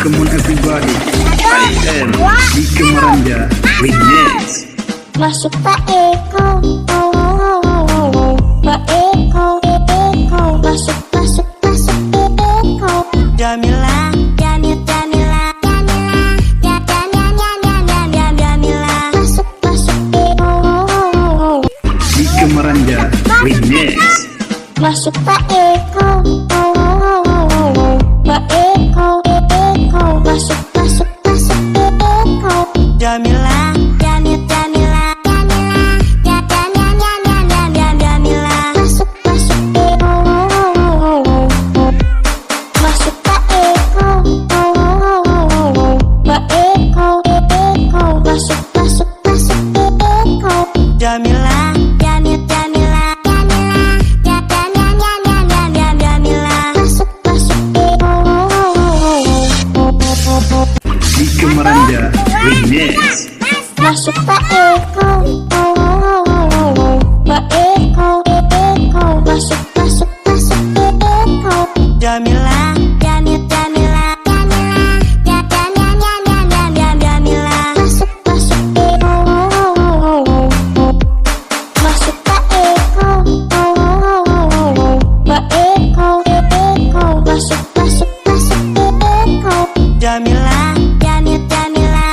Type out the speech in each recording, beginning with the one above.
Come on everybody, I am Dika Maranja Remix. Masuk Pak Eko, Pak Eko, masuk Eko. Jamila, Jamila, masuk Eko. Dika Maranja Remix. Masuk Pak Eko, Pak Eko, masuk Eko. Jamila, Jamila, masuk Eko. Masuk Pak Eko, Pak Eko, masuk Eko. Jamila, Jamila, Dika Maranja Remix. masuk Pak Eko, Pak Eko, masuk Eko. Jamila, Jamila, masuk Eko. Masuk Pak Eko, Pak Eko, masuk Eko. Jamila, Jamila,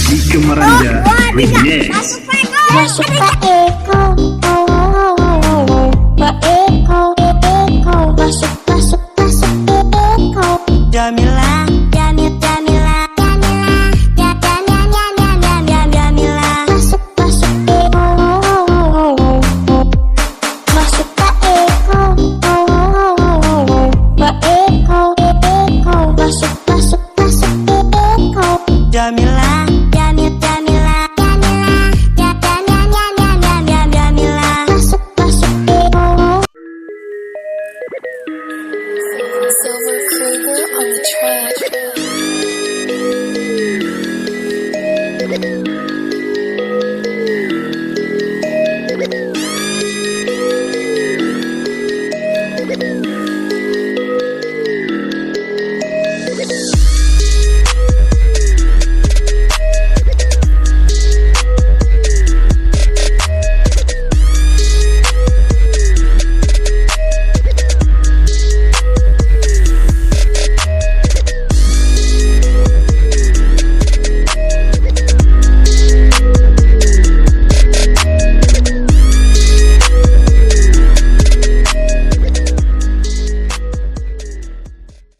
Dika Maranja Remix. masuk Pak Eko, Pak Eko, masuk Eko. Jamila, Jamila, masuk Eko. Masuk Pak Eko, Pak Eko, masuk Eko. Jamila,